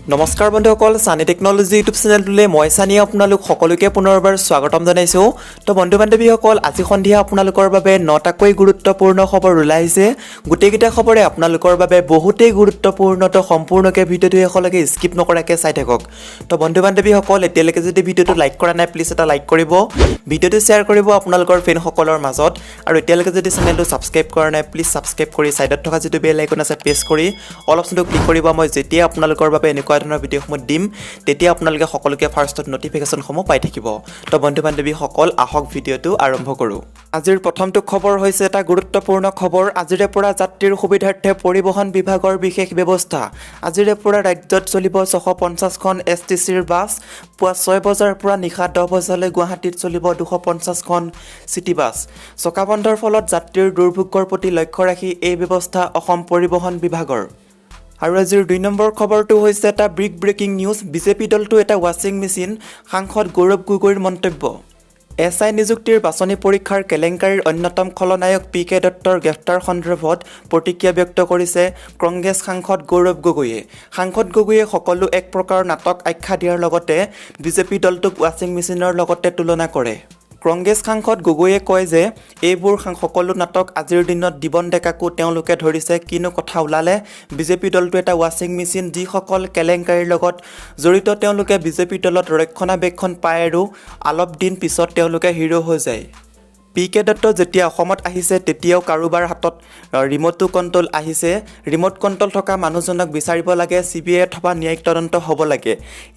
নমস্কাৰ বন্ধুসকল, সানি টেকনলজি ইউটিউব চেনেলটোলৈ মই সানি আপোনালোক সকলোকে পুনৰবাৰ স্বাগতম জনাইছোঁ। তো বন্ধু বান্ধৱীসকল, আজি সন্ধিয়া আপোনালোকৰ বাবে 9টাকৈ গুৰুত্বপূৰ্ণ খবৰ ওলাই আহিছে। গোটেইকেইটা খবৰে আপোনালোকৰ বাবে বহুতেই গুৰুত্বপূৰ্ণ। তো সম্পূৰ্ণকৈ ভিডিঅ'টো শেষলৈকে স্কিপ নকৰাকৈ চাই থাকক। তো বন্ধু বান্ধৱীসকল, এতিয়ালৈকে যদি ভিডিঅ'টো লাইক কৰা নাই প্লিজ এটা লাইক কৰিব, ভিডিঅ'টো শ্বেয়াৰ কৰিব আপোনালোকৰ ফ্ৰেণ্ডসকলৰ মাজত, আৰু এতিয়ালৈকে যদি চেনেলটো ছাবস্ক্ৰাইব কৰা নাই প্লিজ ছাবস্ক্ৰাইব কৰি ছাইডত থকা যিটো বেল আইকন আছে প্ৰেছ কৰি অল অপশ্যনটো ক্লিক কৰিব। মই যেতিয়া আপোনালোকৰ বাবে এনেকুৱা ধৰণৰ ভিডিঅ'সমূহ দিম তেতিয়া আপোনালোকে সকলোকে ফাৰ্ষ্টত নটিফিকেশ্যনসমূহ পাই থাকিব। তো বন্ধু বান্ধৱীসকল, আহক ভিডিঅ'টো আৰম্ভ কৰোঁ। আজিৰ প্ৰথমটো খবৰ হৈছে এটা গুৰুত্বপূৰ্ণ খবৰ। আজিৰে পৰা যাত্ৰীৰ সুবিধাৰ্থে পৰিবহণ বিভাগৰ বিশেষ ব্যৱস্থা। আজিৰে পৰা ৰাজ্যত চলিব 650খন STCৰ বাছ। পুৱা 6 বজাৰ পৰা নিশা 10 বজালৈ গুৱাহাটীত চলিব 250খন চিটি বাছ। চকা বন্ধৰ ফলত যাত্ৰীৰ দুৰ্ভোগৰ প্ৰতি লক্ষ্য ৰাখি এই ব্যৱস্থা অসম পৰিবহণ বিভাগৰ। আৰু আজিৰ 2 নম্বৰ খবৰটো হৈছে এটা ব্ৰেকিং নিউজ। বিজেপি দলটো এটা ৱাশ্বিং মেচিন, সাংসদ গৌৰৱ গগৈৰ মন্তব্য। SI নিযুক্তিৰ বাছনি পৰীক্ষাৰ কেলেংকাৰীৰ অন্যতম খলনায়ক PK দত্তৰ গ্ৰেপ্তাৰ সন্দৰ্ভত প্ৰতিক্ৰিয়া ব্যক্ত কৰিছে কংগ্ৰেছ সাংসদ গৌৰৱ গগৈয়ে। সাংসদ গগৈয়ে সকলো এক প্ৰকাৰ নাটক আখ্যা দিয়াৰ লগতে বিজেপি দলটোক ৱাশ্বিং মেচিনৰ লগতে তুলনা কৰে। কংগ্ৰেছ সাংসদ গগৈয়ে কয় যে এইবোৰ সকলো নাটক আজিৰ দিনত দিবন ডেকাকো তেওঁলোকে ধৰিছে। কিনো কথা ওলালে, বিজেপি দলটো এটা ৱাশ্বিং মেচিন। যিসকল কেলেংকাৰীৰ লগত জড়িত তেওঁলোকে বিজেপি দলত ৰক্ষণাবেক্ষণ পায় আৰু অলপ দিন পিছত তেওঁলোকে হিৰো হৈ যায়। PK দত্ত যেতিয়া অসমত আহিছে তেতিয়াও কাৰোবাৰ হাতত ৰিম'ট কণ্ট্ৰল আহিছে। ৰিম'ট কণ্ট্ৰল থকা মানুহজনক বিচাৰিব লাগে, CBI অথবা ন্যায়িক তদন্ত হ'ব লাগে।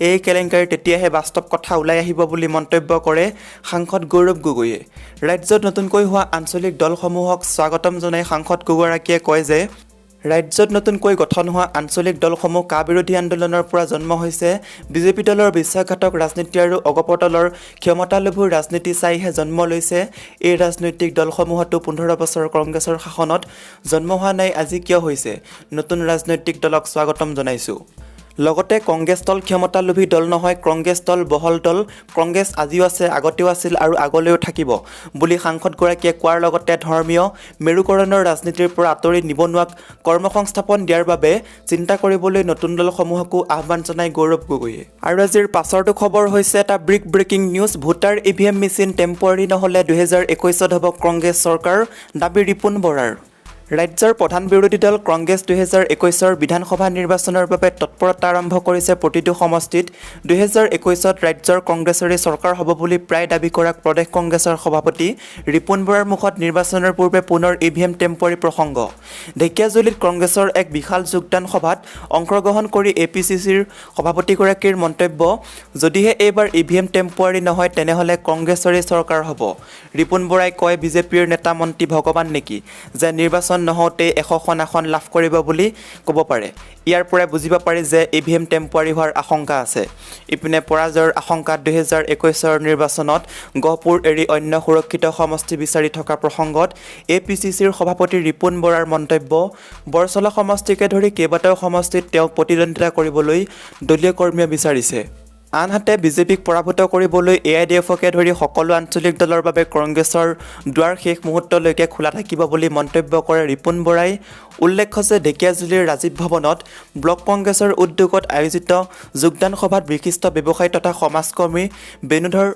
এই কেলেংকাৰী তেতিয়াহে বাস্তৱ কথা ওলাই আহিব বুলি মন্তব্য কৰে সাংসদ গৌৰৱ গগৈয়ে। ৰাজ্যত নতুনকৈ হোৱা আঞ্চলিক দলসমূহক স্বাগতম জনাই সাংসদ গগৈগৰাকীয়ে কয় যে ৰাজ্যত নতুনকৈ গঠন হোৱা আঞ্চলিক দলসমূহ কা বিৰোধী আন্দোলনৰ পৰা জন্ম হৈছে। বিজেপি দলৰ বিশ্বাসঘাতক ৰাজনীতি আৰু অগপতলৰ ক্ষমতালোভী ৰাজনীতি চাইহে জন্ম লৈছে। এই ৰাজনৈতিক দলসমূহতো 15 বছৰ কংগ্ৰেছৰ শাসনত জন্ম হোৱা নাই। আজি কিয় হৈছে? নতুন ৰাজনৈতিক দলক স্বাগতম জনাইছোঁ। লগতে কংগ্ৰেছ দল ক্ষমতালোভী দল নহয়, কংগ্ৰেছ দল বহল দল। কংগ্ৰেছ আজিও আছে, আগতেও আছিল আৰু আগলৈও থাকিব বুলি সাংসদগৰাকীয়ে কোৱাৰ লগতে ধৰ্মীয় মেৰুকৰণৰ ৰাজনীতিৰ পৰা আঁতৰি নিবনুৱাক কৰ্মসংস্থাপন দিয়াৰ বাবে চিন্তা কৰিবলৈ নতুন দলসমূহকো আহ্বান জনায় গৌৰৱ গগৈয়ে। আৰু আজিৰ পাছৰটো খবৰ হৈছে এটা breaking news. Voter EVM machine temporary নহ'লে 2021ত হ'ব কংগ্ৰেছ চৰকাৰ, দাবী ৰিপুণ বৰাৰ। ৰাজ্যৰ প্ৰধান বিৰোধী দল কংগ্ৰেছ 2021ৰ বিধানসভা নিৰ্বাচনৰ বাবে তৎপৰতা আৰম্ভ কৰিছে প্ৰতিটো সমষ্টিত। 2021ত ৰাজ্যৰ কংগ্ৰেছৰে চৰকাৰ হ'ব বুলি প্ৰায় দাবী কৰা প্ৰদেশ কংগ্ৰেছৰ সভাপতি ৰিপুণ বৰাৰ মুখত নিৰ্বাচনৰ পূৰ্বে পুনৰ EVM টেম্পৰাৰী প্ৰসংগ। ঢেকীয়াজুলিত কংগ্ৰেছৰ এক বিশাল যোগদান সভাত অংশগ্ৰহণ কৰি APCCৰ সভাপতিগৰাকীৰ মন্তব্য, যদিহে এইবাৰ EVM টেম্পৰাৰী নহয় তেনেহ'লে কংগ্ৰেছৰে চৰকাৰ হ'ব। ৰিপুণ বৰাই কয়, বিজেপিৰ নেতা মন্ত্ৰী ভগৱান নেকি যে নিৰ্বাচন নহওঁতে 100খন আসন লাভ কৰিব বুলি ক'ব পাৰে। ইয়াৰ পৰাই বুজিব পাৰি যে EVM টেম্পৰাৰী হোৱাৰ আশংকা আছে। ইপিনে পৰাজয়ৰ আশংকাত 2021ৰ নিৰ্বাচনত গহপুৰ এৰি অন্য সুৰক্ষিত সমষ্টি বিচাৰি থকা প্ৰসংগত APCCৰ সভাপতি ৰিপুণ বৰাৰ মন্তব্য, বৰচলা সমষ্টিকে ধৰি কেইবাটাও সমষ্টিত তেওঁক প্ৰতিদ্বন্দ্বিতা কৰিবলৈ দলীয় কৰ্মীয়ে বিচাৰিছে। আনহাতে বিজেপিক পৰাভূত কৰিবলৈ AIDFকে ধৰি সকলো আঞ্চলিক দলৰ বাবে কংগ্ৰেছৰ দুৱাৰ শেষ মুহূৰ্তলৈকে খোলা থাকিব বুলি মন্তব্য কৰে ৰিপুণ বৰাই। উল্লেখ্য যে ঢেকীয়াজুলিৰ ৰাজীৱ ভৱনত ব্লক কংগ্ৰেছৰ উদ্যোগত আয়োজিত যোগদান সভাত বিশিষ্ট ব্যৱসায়ী তথা সমাজকৰ্মী বেণুধৰ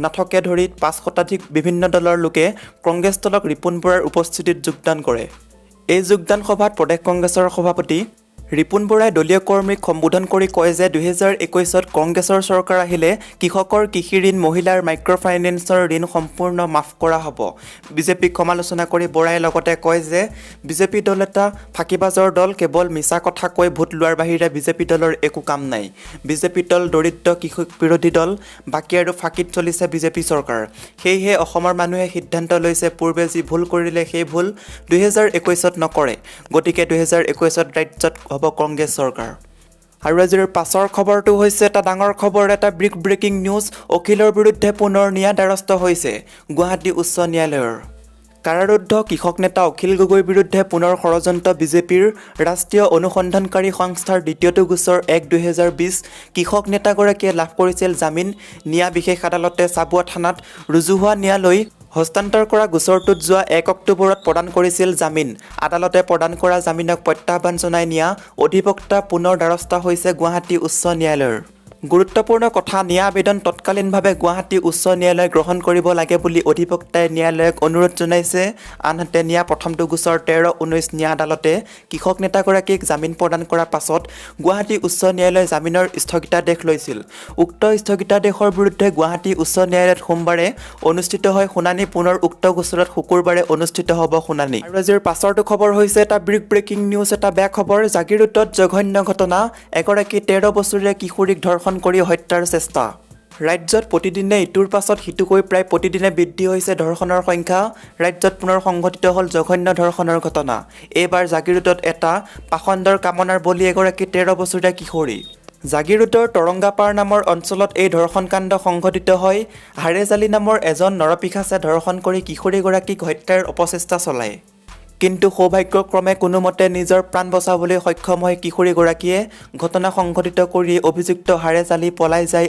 নাথকে ধৰি 5 শতাধিক বিভিন্ন দলৰ লোকে কংগ্ৰেছ দলক ৰিপুণ বৰাৰ উপস্থিতিত যোগদান কৰে। এই যোগদান সভাত প্ৰদেশ কংগ্ৰেছৰ সভাপতি ৰিপুণ বৰাই দলীয় কৰ্মীক সম্বোধন কৰি কয় যে 2021ত কংগ্ৰেছৰ চৰকাৰ আহিলে কৃষকৰ কৃষি ঋণ, মহিলাৰ মাইক্ৰ' ফাইনেন্সৰ ঋণ সম্পূৰ্ণ মাফ কৰা হ'ব। বিজেপিক সমালোচনা কৰি বৰাই লগতে কয় যে বিজেপি দল এটা ফাঁকিবাজৰ দল, কেৱল মিছা কথা কৈ ভোট লোৱাৰ বাহিৰে বিজেপি দলৰ একো কাম নাই। বিজেপি দল দৰিদ্ৰ কৃষক বিৰোধী দল, বাকী আৰু ফাঁকিত চলিছে বিজেপি চৰকাৰ। সেয়েহে অসমৰ মানুহে সিদ্ধান্ত লৈছে পূৰ্বে যি ভুল কৰিলে সেই ভুল 2021ত নকৰে। গতিকে 2021ত ৰাজ্যত হ'ব কংগ্ৰেছ চৰকাৰ। আৰু আজিৰ পাছৰ খবৰটো হৈছে এটা ডাঙৰ খবৰ, এটা ব্ৰেকিং নিউজ। অখিলৰ বিৰুদ্ধে পুনৰ ন্যায় দ্বাৰস্থ হৈছে গুৱাহাটী উচ্চ ন্যায়ালয়ৰ। কাৰাৰুদ্ধ কৃষক নেতা অখিল গগৈৰ বিৰুদ্ধে পুনৰ ষড়যন্ত্ৰ। বিজেপিৰ ৰাষ্ট্ৰীয় অনুসন্ধানকাৰী সংস্থাৰ দ্বিতীয়টো গোচৰ 1/2020 কৃষক নেতাগৰাকীয়ে লাভ কৰিছিল জামিন। নিয়া বিশেষ আদালতে চাবুৱা থানাত ৰুজু হোৱা নিয়ালৈ হস্তান্তৰ কৰা গোচৰটোত যোৱা 1 অক্টোবৰত প্ৰদান কৰিছিল জামিন। আদালতে প্ৰদান কৰা জামিনক প্ৰত্যাহ্বান জনাই নিয়া অধিবক্তা পুনৰ দ্বাৰস্থ হৈছে গুৱাহাটী উচ্চ ন্যায়ালয়ৰ। গুৰুত্বপূৰ্ণ কথা, নিয়া আবেদন তৎকালীনভাৱে গুৱাহাটী উচ্চ ন্যায়ালয়ে গ্ৰহণ কৰিব লাগে বুলি অধিবক্তাই ন্যায়ালয়ক অনুৰোধ জনাইছে। আনহাতে নিয়া প্ৰথমটো গোচৰ 13-19 নিয়া আদালতে কৃষক নেতাগৰাকীক জামিন প্ৰদান কৰাৰ পাছত গুৱাহাটী উচ্চ ন্যায়ালয়ে জামিনৰ স্থগিতাদেশ লৈছিল। উক্ত স্থগিতাদেশৰ বিৰুদ্ধে গুৱাহাটী উচ্চ ন্যায়ালয়ত সোমবাৰে অনুষ্ঠিত হয় শুনানি। পুনৰ উক্ত গোচৰত শুকুৰবাৰে অনুষ্ঠিত হ'ব শুনানি। আৰু আজিৰ পাছৰটো খবৰ হৈছে এটা ব্ৰেকিং নিউজ, এটা বেয়া খবৰ। জাগিৰোডত জঘন্য ঘটনা, এগৰাকী 13 বছৰীয়া কিশোৰীক ধৰ্ষণ কৰি হত্যাৰ চেষ্টা। ৰাজ্যত প্ৰতিদিনে ইটোৰ পাছত সিটোকৈ প্ৰায় প্ৰতিদিনে বৃদ্ধি হৈছে ধৰ্ষণৰ সংখ্যা। ৰাজ্যত পুনৰ সংঘটিত হ'ল জঘন্য ধৰ্ষণৰ ঘটনা। এইবাৰ জাগিৰোডত এটা পাখণ্ডৰ কামনাৰ বলি এগৰাকী 13 বছৰীয়া কিশোৰী। জাগিৰোডৰ তৰংগাপাৰ নামৰ অঞ্চলত এই ধৰ্ষণ কাণ্ড সংঘটিত হয়। হাৰেজালি নামৰ এজন নৰপিশাচে ধৰ্ষণ কৰি কিশোৰীগৰাকীক হত্যাৰ অপচেষ্টা চলায়। কিন্তু সৌভাগ্যক্ৰমে কোনোমতে নিজৰ প্ৰাণ বচাবলৈ সক্ষম হয় কিশোৰীগৰাকীয়ে। ঘটনা সংঘটিত কৰি অভিযুক্ত হাৰেজালি পলাই যায়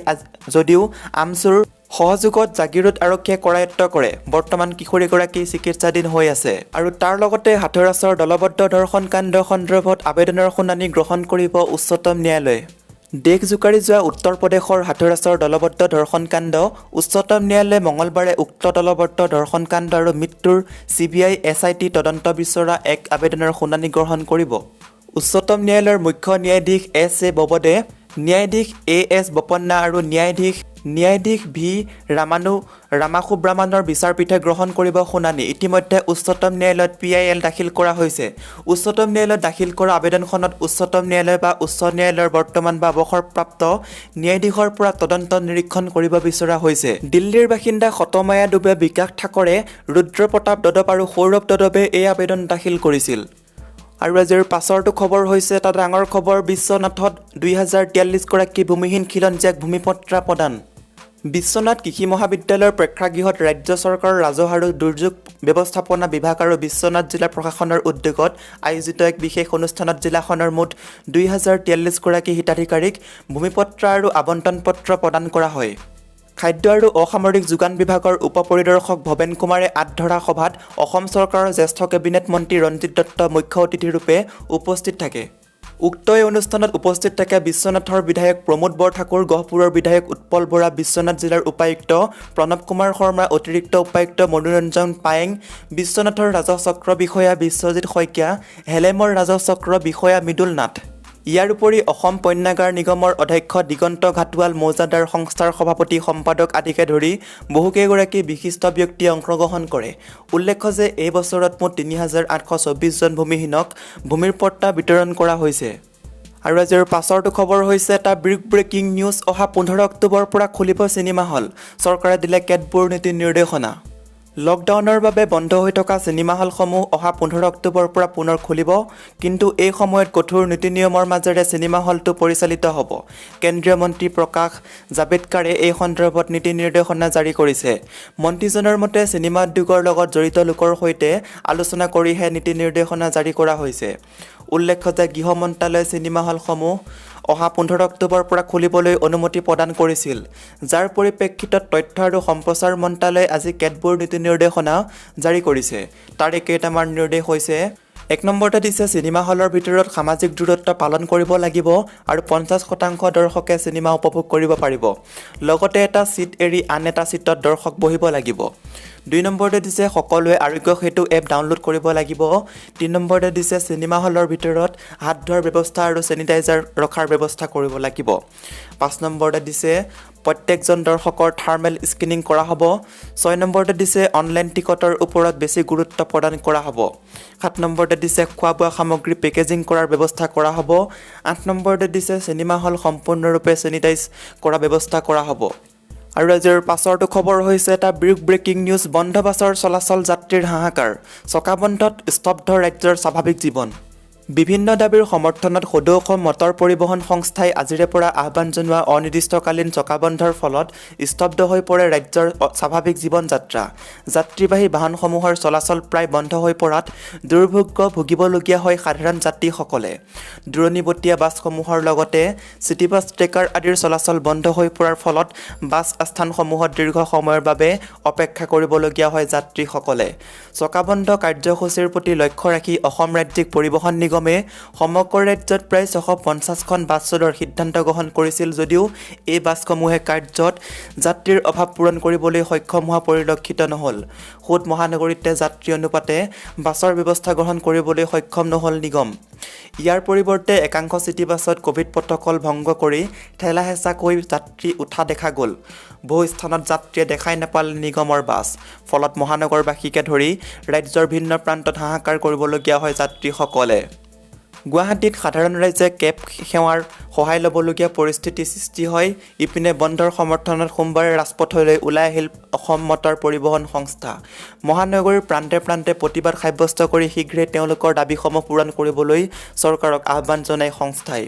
যদিও আমচুৰ সহযোগত জাগিৰোড আৰক্ষীয়ে কৰায়ত্ব কৰে। বৰ্তমান কিশোৰীগৰাকী চিকিৎসাধীন হৈ আছে। আৰু তাৰ লগতে হাথৰছৰ দলবদ্ধ ধৰ্ষণ কাণ্ড সন্দৰ্ভত আবেদনৰ শুনানি গ্ৰহণ কৰিব উচ্চতম ন্যায়ালয়ে। দেশ জোকাৰি যোৱা উত্তৰ প্ৰদেশৰ হাথৰছৰ দলবদ্ধ ধৰ্ষণ কাণ্ড। উচ্চতম ন্যায়ালয়ে মঙলবাৰে উক্ত দলবদ্ধ ধৰ্ষণ কাণ্ড আৰু মৃত্যুৰ CBI SIT তদন্ত বিচৰা এক আবেদনৰ শুনানি গ্ৰহণ কৰিব। উচ্চতম ন্যায়ালয়ৰ মুখ্য ন্যায়াধীশ S.A. ববদে, ন্যায়াধীশ A.S. বোপন্না আৰু ন্যায়াধীশ V. ৰামাসুব্ৰামানৰ বিচাৰপীঠে গ্ৰহণ কৰিব শুনানি। ইতিমধ্যে উচ্চতম ন্যায়ালয়ত PIL দাখিল কৰা হৈছে। উচ্চতম ন্যায়ালয়ত দাখিল কৰা আবেদনখনত উচ্চতম ন্যায়ালয় বা উচ্চ ন্যায়ালয়ৰ বৰ্তমান বা অৱসৰপ্ৰাপ্ত ন্যায়াধীশৰ পৰা তদন্ত নিৰীক্ষণ কৰিব বিচৰা হৈছে। দিল্লীৰ বাসিন্দা শতমায়া ডুবে, বিকাশ ঠাকৰে, ৰুদ্ৰ প্ৰতাপ যাদৱ আৰু সৌৰভ যাদৱে এই আবেদন দাখিল কৰিছিল। আৰু আজিৰ পাছৰটো খবৰ হৈছে এটা ডাঙৰ খবৰ। বিশ্বনাথত 2043গৰাকী ভূমিহীন খিলঞ্জীয়াক ভূমিপট্টা প্ৰদান। বিশ্বনাথ কৃষি মহাবিদ্যালয়ৰ প্ৰেক্ষাগৃহত ৰাজ্য চৰকাৰৰ ৰাজহ আৰু দুৰ্যোগ ব্যৱস্থাপনা বিভাগ আৰু বিশ্বনাথ জিলা প্ৰশাসনৰ উদ্যোগত আয়োজিত এক বিশেষ অনুষ্ঠানত জিলাখনৰ মুঠ 2043গৰাকী হিতাধিকাৰীক ভূমিপট্টা আৰু আবণ্টন পত্ৰ প্ৰদান কৰা হয়। খাদ্য আৰু অসামৰিক যোগান বিভাগৰ উপ পৰিদৰ্শক ভৱেন কুমাৰে আঁতধৰা সভাত অসম চৰকাৰৰ জ্যেষ্ঠ কেবিনেট মন্ত্ৰী ৰঞ্জিত দত্ত মুখ্য অতিথিৰূপে উপস্থিত থাকে। উক্ত এই অনুষ্ঠানত উপস্থিত থাকে বিশ্বনাথৰ বিধায়ক প্ৰমোদ বৰঠাকুৰ, গহপুৰৰ বিধায়ক উৎপল বৰা, বিশ্বনাথ জিলাৰ উপায়ুক্ত প্ৰণৱ কুমাৰ শৰ্মা, অতিৰিক্ত উপায়ুক্ত মনোৰঞ্জন পায়েং, বিশ্বনাথৰ ৰাজহ চক্ৰ বিষয়া বিশ্বজিৎ শইকীয়া, হেলেমৰ ৰাজহ চক্ৰ বিষয়া মৃদুল নাথ। ইয়াৰ উপৰি অসম পণ্যাগাৰ নিগমৰ অধ্যক্ষ দিগন্ত ঘাটোৱাল, মৌজাদাৰ সংস্থাৰ সভাপতি সম্পাদক আদিকে ধৰি বহুকেইগৰাকী বিশিষ্ট ব্যক্তিয়ে অংশগ্ৰহণ কৰে। উল্লেখ্য যে এই বছৰত মুঠ 3824জন ভূমিহীনক ভূমিৰ পট্টা বিতৰণ কৰা হৈছে। আৰু আজিৰ পাছৰটো খবৰ হৈছে এটা ব্ৰেকিং নিউজ। অহা 15 অক্টোবৰৰ পৰা খুলিব চিনেমা হল। চৰকাৰে দিলে কেতবোৰ নীতি নিৰ্দেশনা। লকডাউনৰ বাবে বন্ধ হৈ থকা চিনেমা হলসমূহ অহা 15 অক্টোবৰৰ পৰা পুনৰ খুলিব। কিন্তু এই সময়ত কঠোৰ নীতি নিয়মৰ মাজেৰে চিনেমা হলটো পৰিচালিত হ'ব। কেন্দ্ৰীয় মন্ত্ৰী প্ৰকাশ জাভেদকাৰে এই সন্দৰ্ভত নীতি নিৰ্দেশনা জাৰি কৰিছে। মন্ত্ৰীজনৰ মতে চিনেমা উদ্যোগৰ লগত জড়িত লোকৰ সৈতে আলোচনা কৰিহে নীতি নিৰ্দেশনা জাৰি কৰা হৈছে। উল্লেখ্য যে গৃহ মন্ত্ৰালয়ে চিনেমা হলসমূহ অহা 15 অক্টোবৰৰ পৰা খুলিবলৈ অনুমতি প্ৰদান কৰিছিল। যাৰ পৰিপ্ৰেক্ষিতত তথ্য আৰু সম্প্ৰচাৰ মন্ত্ৰালয়ে আজি কেতবোৰ নীতি নিৰ্দেশনা জাৰি কৰিছে। তাৰে কেইটামান নিৰ্দেশ হৈছে: 1 নম্বৰতে দিছে চিনেমা হলৰ ভিতৰত সামাজিক দূৰত্ব পালন কৰিব লাগিব আৰু 50% দৰ্শকে চিনেমা উপভোগ কৰিব পাৰিব। লগতে এটা ছিট এৰি আন এটা ছিটত দৰ্শক বহিব লাগিব। 2 নম্বৰতে দিছে সকলোৱে আৰোগ্য সেতু এপ ডাউনলোড কৰিব লাগিব। 3 নম্বৰতে দিছে চিনেমা হলৰ ভিতৰত হাত ধোৱাৰ ব্যৱস্থা আৰু চেনিটাইজাৰ ৰখাৰ ব্যৱস্থা কৰিব লাগিব। 5 নম্বৰতে দিছে প্ৰত্যেকজন দৰ্শকৰ থাৰ্মেল স্ক্ৰিনিং কৰা হ'ব। 6 নম্বৰতে দিছে অনলাইন টিকটৰ ওপৰত বেছি গুৰুত্ব প্ৰদান কৰা হ'ব। 7 নম্বৰতে দিছে খোৱা বোৱা সামগ্ৰী পেকেজিং কৰাৰ ব্যৱস্থা কৰা হ'ব। 8 নম্বৰতে দিছে চিনেমা হল সম্পূৰ্ণৰূপে চেনিটাইজ কৰা ব্যৱস্থা কৰা হ'ব। আৰু আজিৰ পাছৰটো খবৰ হৈছে এটা ব্ৰেকিং নিউজ। বন্ধ বাছৰ চলাচল, যাত্ৰীৰ হাহাকাৰ, চকা বন্ধত স্তব্ধ ৰাজ্যৰ স্বাভাৱিক জীৱন। বিভিন্ন দাবীৰ সমৰ্থনত সদৌ অসম মটৰ পৰিবহণ সংস্থাই আজিৰে পৰা আহ্বান জনোৱা অনিৰ্দিষ্টকালীন চকাবন্ধৰ ফলত স্তব্ধ হৈ পৰে ৰাজ্যৰ স্বাভাৱিক জীৱন যাত্ৰা। যাত্ৰীবাহী বাহনসমূহৰ চলাচল প্ৰায় বন্ধ হৈ পৰাত দুৰ্ভোগ্য ভুগিবলগীয়া হয় সাধাৰণ যাত্ৰীসকলে। দূৰণিবতীয়া বাছসমূহৰ লগতে চিটি বাছ ট্ৰেকাৰ আদিৰ চলাচল বন্ধ হৈ পৰাৰ ফলত বাছ আস্থানসমূহত দীৰ্ঘ সময়ৰ বাবে অপেক্ষা কৰিবলগীয়া হয় যাত্ৰীসকলে। চকাবন্ধ কাৰ্যসূচীৰ প্ৰতি লক্ষ্য ৰাখি অসম ৰাজ্যিক পৰিবহণ নিগমে সমগ্ৰ ৰাজ্যত প্ৰায় 650খন বাছ চলোৱাৰ সিদ্ধান্ত গ্ৰহণ কৰিছিল যদিও এই বাছসমূহে কাৰ্যত যাত্ৰীৰ অভাৱ পূৰণ কৰিবলৈ সক্ষম হোৱা পৰিলক্ষিত নহ'ল। খুদ মহানগৰীতে যাত্ৰী অনুপাতে বাছৰ ব্যৱস্থা গ্ৰহণ কৰিবলৈ সক্ষম নহ'ল নিগম। ইয়াৰ পৰিৱৰ্তে একাংশ চিটি বাছত ক'ভিড প্ৰট'কল ভংগ কৰি ঠেলা হেঁচাকৈ যাত্ৰী উঠা দেখা গ'ল। বহু স্থানত যাত্ৰীয়ে দেখাই নাপালে নিগমৰ বাছ। ফলত মহানগৰবাসীকে ধৰি ৰাজ্যৰ ভিন্ন প্ৰান্তত হাহাকাৰ কৰিবলগীয়া হয় যাত্ৰীসকলে। গুৱাহাটীত সাধাৰণ ৰাইজে কেব সেৱাৰ সহায় ল'বলগীয়া পৰিস্থিতিৰ সৃষ্টি হয়। ইপিনে বন্ধৰ সমৰ্থনত সোমবাৰে ৰাজপথলৈ ওলাই আহিল অসম মটৰ পৰিবহণ সংস্থা। মহানগৰীৰ প্ৰান্তে প্ৰান্তে প্ৰতিবাদ সাব্যস্ত কৰি শীঘ্ৰেই তেওঁলোকৰ দাবীসমূহ পূৰণ কৰিবলৈ চৰকাৰক আহ্বান জনায় সংস্থাই।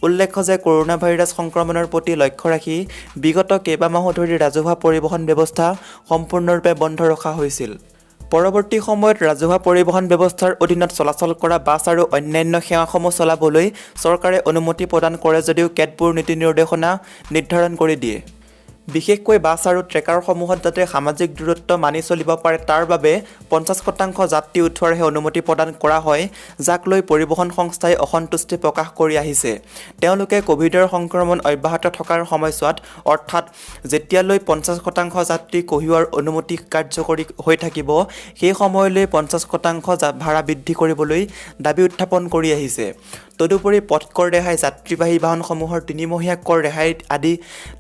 উল্লেখ্য যে কৰোনা ভাইৰাছ সংক্ৰমণৰ প্ৰতি লক্ষ্য ৰাখি বিগত কেইবামাহো ধৰি ৰাজহুৱা পৰিবহণ ব্যৱস্থা সম্পূৰ্ণৰূপে বন্ধ ৰখা হৈছিল। পৰৱৰ্তী সময়ত ৰাজহুৱা পৰিবহণ ব্যৱস্থাৰ অধীনত চলাচল কৰা বাছ আৰু অন্যান্য সেৱাসমূহ চলাবলৈ চৰকাৰে অনুমতি প্ৰদান কৰে যদিও কেতবোৰ নীতি নিৰ্দেশনা নিৰ্ধাৰণ কৰি দিয়ে। বিশেষকৈ বাছ আৰু ট্ৰেকাৰসমূহত যাতে সামাজিক দূৰত্ব মানি চলিব পাৰে তাৰ বাবে 50% যাত্ৰী উঠোৱাৰহে অনুমতি প্ৰদান কৰা হয়, যাক লৈ পৰিবহণ সংস্থাই অসন্তুষ্টি প্ৰকাশ কৰি আহিছে। তেওঁলোকে ক'ভিডৰ সংক্ৰমণ অব্যাহত থকাৰ সময়ছোৱাত অৰ্থাৎ যেতিয়ালৈ 50% যাত্ৰী কঢ়িওৱাৰ অনুমতি কাৰ্যকৰী হৈ থাকিব সেই সময়লৈ 50% ভাড়া বৃদ্ধি কৰিবলৈ দাবী উত্থাপন কৰি আহিছে। তদুপৰি পথ কৰ ৰেহাই, যাত্ৰীবাহী বাহনসমূহৰ 3মহীয়া কৰ ৰেহাই আদি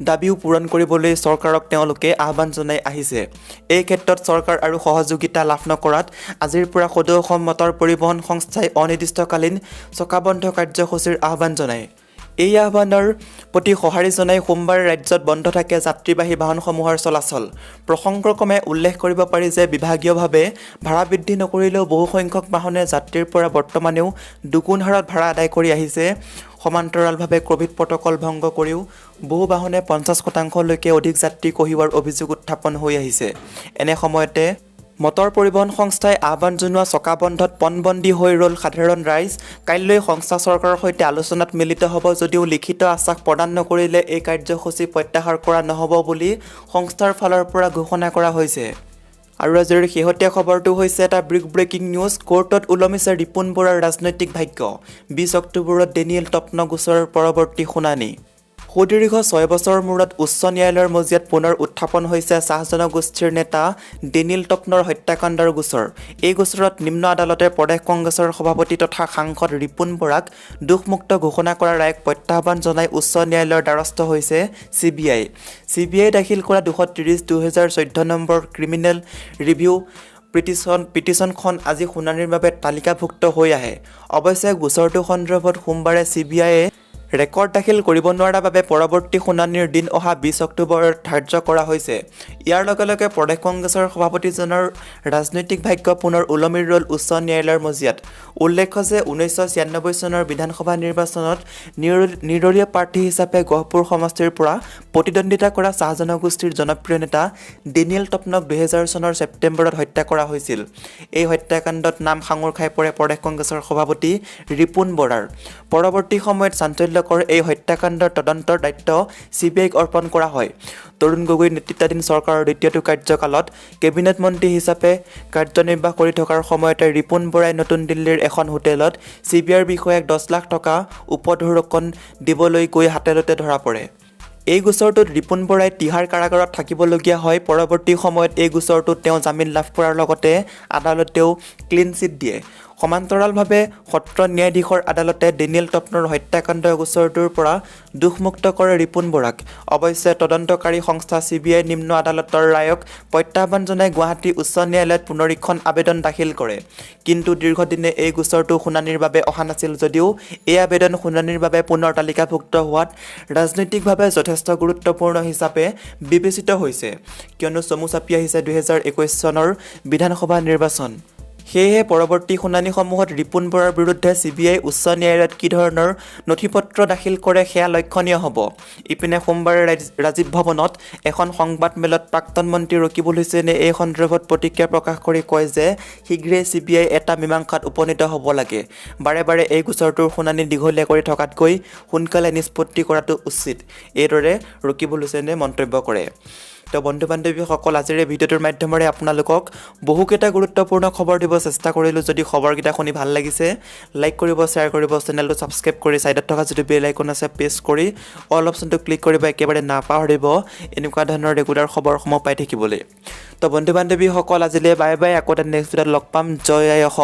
দাবীও পূৰণ কৰিবলৈ চৰকাৰক তেওঁলোকে আহ্বান জনাই আহিছে। এই ক্ষেত্ৰত চৰকাৰ আৰু সহযোগিতা লাভ নকৰাত আজিৰ পৰা সদৌ অসম মটৰ পৰিবহণ সংস্থাই অনিৰ্দিষ্টকালীন চকাবন্ধ কাৰ্যসূচীৰ আহ্বান জনায়। এই আহ্বানৰ প্ৰতি সঁহাৰি জনাই সোমবাৰে ৰাজ্যত বন্ধ থাকে যাত্ৰীবাহী বাহনসমূহৰ চলাচল। প্ৰসংগক্ৰমে উল্লেখ কৰিব পাৰি যে বিভাগীয়ভাৱে ভাড়া বৃদ্ধি নকৰিলেও বহুসংখ্যক বাহনে যাত্ৰীৰ পৰা বৰ্তমানেও দুগুণ হাৰত ভাড়া আদায় কৰি আহিছে। সমান্তৰালভাৱে ক'ভিড প্ৰট'কল ভংগ কৰিও বহু বাহনে 50%লৈকে অধিক যাত্ৰী কঢ়িওৱাৰ অভিযোগ উত্থাপন হৈ আহিছে। এনে সময়তে মটৰ পৰিবহণ সংস্থাই আহ্বান জনোৱা চকাবন্ধত পণবন্দী হৈ ৰ'ল সাধাৰণ ৰাইজ। কাইলৈ সংস্থা চৰকাৰৰ সৈতে আলোচনাত মিলিত হ'ব যদিও লিখিত আশ্বাস প্ৰদান নকৰিলে এই কাৰ্যসূচী প্ৰত্যাহাৰ কৰা নহ'ব বুলি সংস্থাৰ ফালৰ পৰা ঘোষণা কৰা হৈছে। আৰু আজিৰ শেহতীয়া খবৰটো হৈছে এটা ব্ৰেকিং নিউজ। কোৰ্টত ওলমিছে ৰিপুণ বৰাৰ ৰাজনৈতিক ভাগ্য। 20 অক্টোবৰত ডেনিয়েল তপ্ন গোচৰৰ পৰৱৰ্তী শুনানি। সুদীৰ্ঘ 6 বছৰৰ মূৰত উচ্চ ন্যায়ালয়ৰ মজিয়াত পুনৰ উত্থাপন হৈছে চাহ জনগোষ্ঠীৰ নেতা ডেনিয়েল তপ্নৰ হত্যাকাণ্ডৰ গোচৰ। এই গোচৰত নিম্ন আদালতে প্ৰদেশ কংগ্ৰেছৰ সভাপতি তথা সাংসদ ৰিপুণ বৰাক দোষমুক্ত ঘোষণা কৰা ৰায়ক প্ৰত্যাহ্বান জনাই উচ্চ ন্যায়ালয়ৰ দ্বাৰস্থ হৈছে CBI। CBI দাখিল কৰা 230/2014 নম্বৰ ক্ৰিমিনেল ৰিভিউ পিটিশ্যনখন আজি শুনানিৰ বাবে তালিকাভুক্ত হৈ আহে। অৱশ্যে গোচৰটো সন্দৰ্ভত সোমবাৰে CBIয়ে ৰেকৰ্ড দাখিল কৰিব নোৱাৰাৰ বাবে পৰৱৰ্তী শুনানিৰ দিন অহা 20 অক্টোবৰত ধাৰ্য কৰা হৈছে। ইয়াৰ লগে লগে প্ৰদেশ কংগ্ৰেছৰ সভাপতিজনৰ ৰাজনৈতিক ভাগ্য পুনৰ ওলমি ৰ'ল উচ্চ ন্যায়ালয়ৰ মজিয়াত। উল্লেখ্য যে 1996 চনৰ বিধানসভা নিৰ্বাচনত নিৰ্দলীয় প্ৰাৰ্থী হিচাপে গহপুৰ সমষ্টিৰ পৰা প্ৰতিদ্বন্দ্বিতা কৰা চাহ জনগোষ্ঠীৰ জনপ্ৰিয় নেতা ডেনিয়েল তপ্নক 2000 চনৰ ছেপ্টেম্বৰত হত্যা কৰা হৈছিল। এই হত্যাকাণ্ডত নাম সাঙুৰ খাই পৰে প্ৰদেশ কংগ্ৰেছৰ সভাপতি ৰিপুণ বৰাৰ। পৰৱৰ্তী সময়ত চাঞ্চল্যকৰ এই হত্যাকাণ্ডৰ তদন্তৰ দায়িত্ব CBIক অৰ্পণ কৰা হয়। তৰুণ গগৈ নেতৃত্বাধীন চৰকাৰৰ দ্বিতীয়টো কাৰ্যকালত কেবিনেট মন্ত্ৰী হিচাপে কাৰ্যনিৰ্বাহ কৰি থকাৰ সময়তে ৰিপুণ বৰাই নতুন দিল্লীৰ এখন হোটেলত CBIৰ বিষয়াক 10 লাখ টকা উপঢৌকন দিবলৈ গৈ হাতেলতে ধৰা পৰে। এই গোচৰটোত ৰিপুণ বৰাই তিহাৰ কাৰাগাৰত থাকিবলগীয়া হয়। পৰৱৰ্তী সময়ত এই গোচৰটোত তেওঁ জামিন লাভ কৰাৰ লগতে আদালতেও ক্লিন চিট দিয়ে। সমান্তৰালভাৱে সত্ৰ ন্যায়াধীশৰ আদালতে ডেনিয়েল তপ্নৰ হত্যাকাণ্ড গোচৰটোৰ পৰা দোষমুক্ত কৰে ৰিপুণ বৰাক। অৱশ্যে তদন্তকাৰী সংস্থা CBI নিম্ন আদালতৰ ৰায়ক প্ৰত্যাহ্বান জনাই গুৱাহাটী উচ্চ ন্যায়ালয়ত পুনৰীক্ষণ আবেদন দাখিল কৰে। কিন্তু দীৰ্ঘদিনে এই গোচৰটো শুনানিৰ বাবে অহা নাছিল যদিও এই আবেদন শুনানিৰ বাবে পুনৰ তালিকাভুক্ত হোৱাত ৰাজনৈতিকভাৱে যথেষ্ট গুৰুত্বপূৰ্ণ হিচাপে বিবেচিত হৈছে, কিয়নো চমু চাপি আহিছে 2021 চনৰ বিধানসভা নিৰ্বাচন। সেয়েহে পৰৱৰ্তী শুনানিসমূহত ৰিপুণ বৰাৰ বিৰুদ্ধে CBI উচ্চ ন্যায়ালয়ত কি ধৰণৰ নথিপত্ৰ দাখিল কৰে সেয়া লক্ষণীয় হ'ব। ইপিনে সোমবাৰে ৰাজীৱ ভৱনত এখন সংবাদমেলত প্ৰাক্তন মন্ত্ৰী ৰকিবুল হুছেইনে এই সন্দৰ্ভত প্ৰতিক্ৰিয়া প্ৰকাশ কৰি কয় যে শীঘ্ৰেই CBI এটা মীমাংসাত উপনীত হ'ব লাগে। বাৰে বাৰে এই গোচৰটোৰ শুনানি দীঘলীয়া কৰি থকাতকৈ সোনকালে নিষ্পত্তি কৰাটো উচিত, এইদৰে ৰকিবুল হুছেইনে মন্তব্য কৰে। তো বন্ধু বান্ধৱীসকল, আজিৰ এই ভিডিঅ'টোৰ মাধ্যমেৰে আপোনালোকক বহুকেইটা গুৰুত্বপূৰ্ণ খবৰ দিব চেষ্টা কৰিলোঁ। যদি খবৰকেইটা শুনি ভাল লাগিছে লাইক কৰিব, শ্বেয়াৰ কৰিব, চেনেলটো ছাবস্ক্ৰাইব কৰি ছাইডত থকা যিটো বেল আইকন আছে প্ৰেছ কৰি অল অপশ্যনটো ক্লিক কৰিব, একেবাৰে নাপাহৰিব এনেকুৱা ধৰণৰ ৰেগুলাৰ খবৰসমূহ পাই থাকিবলৈ। তো বন্ধু বান্ধৱীসকল, আজিলৈ বাই বাই, আকৌ এটা নেক্সট ভিডিঅ'ত লগ পাম। জয় আই অসম।